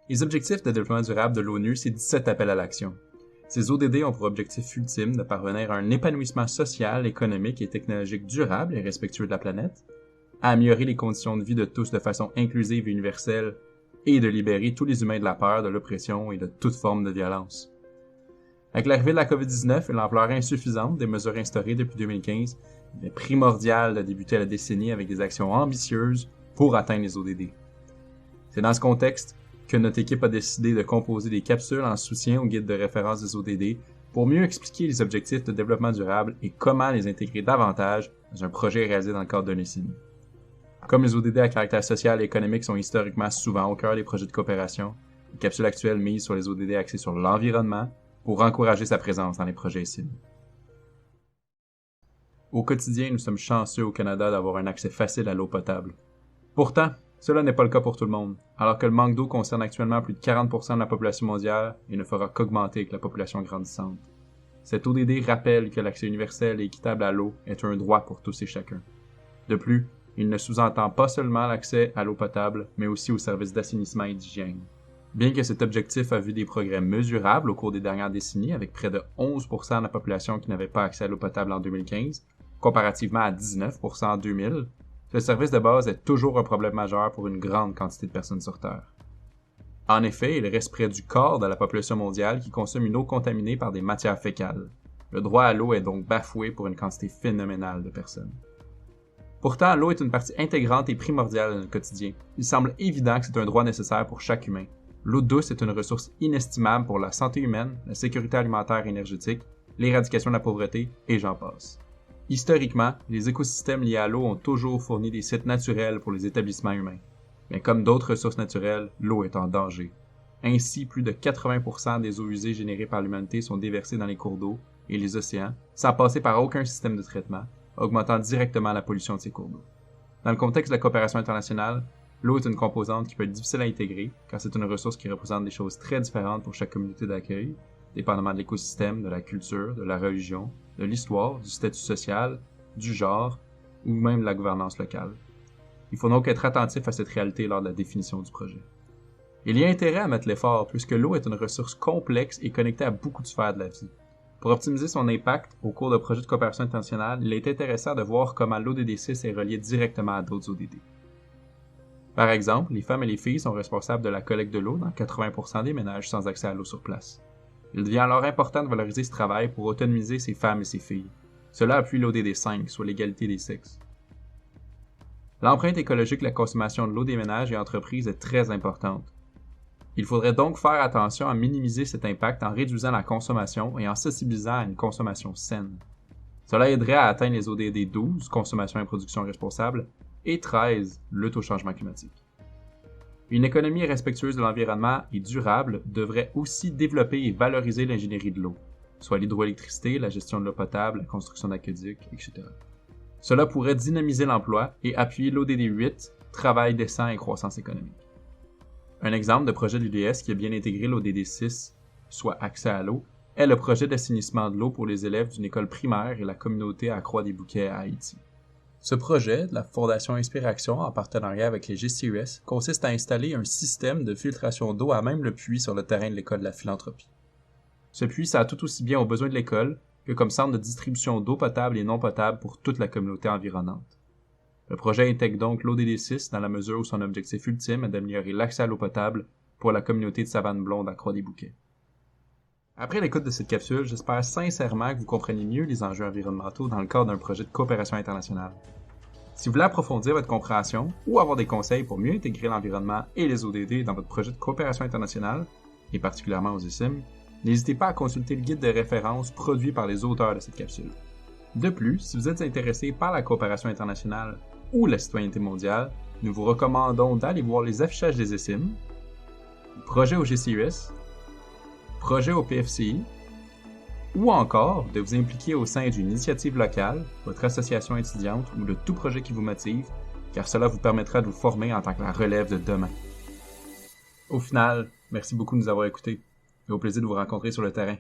Les objectifs de développement durable de l'ONU, c'est 17 appels à l'action. Ces ODD ont pour objectif ultime de parvenir à un épanouissement social, économique et technologique durable et respectueux de la planète, à améliorer les conditions de vie de tous de façon inclusive et universelle, et de libérer tous les humains de la peur, de l'oppression et de toute forme de violence. Avec l'arrivée de la COVID-19 et l'ampleur insuffisante des mesures instaurées depuis 2015, il est primordial de débuter la décennie avec des actions ambitieuses pour atteindre les ODD. C'est dans ce contexte que notre équipe a décidé de composer des capsules en soutien au guide de référence des ODD pour mieux expliquer les objectifs de développement durable et comment les intégrer davantage dans un projet réalisé dans le cadre d'un décennie. Comme les ODD à caractère social et économique sont historiquement souvent au cœur des projets de coopération, les capsules actuelles misent sur les ODD axés sur l'environnement pour encourager sa présence dans les projets SIM. Au quotidien, nous sommes chanceux au Canada d'avoir un accès facile à l'eau potable. Pourtant, cela n'est pas le cas pour tout le monde, alors que le manque d'eau concerne actuellement plus de 40% de la population mondiale et ne fera qu'augmenter avec la population grandissante. Cet ODD rappelle que l'accès universel et équitable à l'eau est un droit pour tous et chacun. De plus, il ne sous-entend pas seulement l'accès à l'eau potable, mais aussi aux services d'assainissement et d'hygiène. Bien que cet objectif a vu des progrès mesurables au cours des dernières décennies, avec près de 11% de la population qui n'avait pas accès à l'eau potable en 2015, comparativement à 19% en 2000, ce service de base est toujours un problème majeur pour une grande quantité de personnes sur Terre. En effet, il reste près du quart de la population mondiale qui consomme une eau contaminée par des matières fécales. Le droit à l'eau est donc bafoué pour une quantité phénoménale de personnes. Pourtant, l'eau est une partie intégrante et primordiale de notre quotidien. Il semble évident que c'est un droit nécessaire pour chaque humain. L'eau douce est une ressource inestimable pour la santé humaine, la sécurité alimentaire et énergétique, l'éradication de la pauvreté, et j'en passe. Historiquement, les écosystèmes liés à l'eau ont toujours fourni des sites naturels pour les établissements humains. Mais comme d'autres ressources naturelles, l'eau est en danger. Ainsi, plus de 80% des eaux usées générées par l'humanité sont déversées dans les cours d'eau et les océans, sans passer par aucun système de traitement, augmentant directement la pollution de ces cours d'eau. Dans le contexte de la coopération internationale, l'eau est une composante qui peut être difficile à intégrer, car c'est une ressource qui représente des choses très différentes pour chaque communauté d'accueil, dépendamment de l'écosystème, de la culture, de la religion, de l'histoire, du statut social, du genre, ou même de la gouvernance locale. Il faut donc être attentif à cette réalité lors de la définition du projet. Il y a intérêt à mettre l'effort, puisque l'eau est une ressource complexe et connectée à beaucoup de sphères de la vie. Pour optimiser son impact au cours de projets de coopération internationale, il est intéressant de voir comment l'ODD 6 est relié directement à d'autres ODD. Par exemple, les femmes et les filles sont responsables de la collecte de l'eau dans 80% des ménages sans accès à l'eau sur place. Il devient alors important de valoriser ce travail pour autonomiser ces femmes et ces filles. Cela appuie l'ODD 5, soit l'égalité des sexes. L'empreinte écologique de la consommation de l'eau des ménages et entreprises est très importante. Il faudrait donc faire attention à minimiser cet impact en réduisant la consommation et en sensibilisant à une consommation saine. Cela aiderait à atteindre les ODD 12, consommation et production responsable, et 13, lutte au changement climatique. Une économie respectueuse de l'environnement et durable devrait aussi développer et valoriser l'ingénierie de l'eau, soit l'hydroélectricité, la gestion de l'eau potable, la construction d'aqueducs, etc. Cela pourrait dynamiser l'emploi et appuyer l'ODD 8, travail décent et croissance économique. Un exemple de projet de l'UDS qui a bien intégré l'ODD 6, soit accès à l'eau, est le projet d'assainissement de l'eau pour les élèves d'une école primaire et la communauté à Croix-des-Bouquets à Haïti. Ce projet, de la Fondation Inspiration en partenariat avec les GCUS, consiste à installer un système de filtration d'eau à même le puits sur le terrain de l'école de la philanthropie. Ce puits sert tout aussi bien aux besoins de l'école que comme centre de distribution d'eau potable et non potable pour toute la communauté environnante. Le projet intègre donc l'ODD 6 dans la mesure où son objectif ultime est d'améliorer l'accès à l'eau potable pour la communauté de Savane-Blonde à Croix-des-Bouquets. Après l'écoute de cette capsule, j'espère sincèrement que vous comprenez mieux les enjeux environnementaux dans le cadre d'un projet de coopération internationale. Si vous voulez approfondir votre compréhension ou avoir des conseils pour mieux intégrer l'environnement et les ODD dans votre projet de coopération internationale, et particulièrement aux ESIM, n'hésitez pas à consulter le guide de référence produit par les auteurs de cette capsule. De plus, si vous êtes intéressé par la coopération internationale ou la citoyenneté mondiale, nous vous recommandons d'aller voir les affichages des ESIM, projets au GCUS, projets au PFCI, ou encore de vous impliquer au sein d'une initiative locale, votre association étudiante ou de tout projet qui vous motive, car cela vous permettra de vous former en tant que la relève de demain. Au final, merci beaucoup de nous avoir écoutés et au plaisir de vous rencontrer sur le terrain.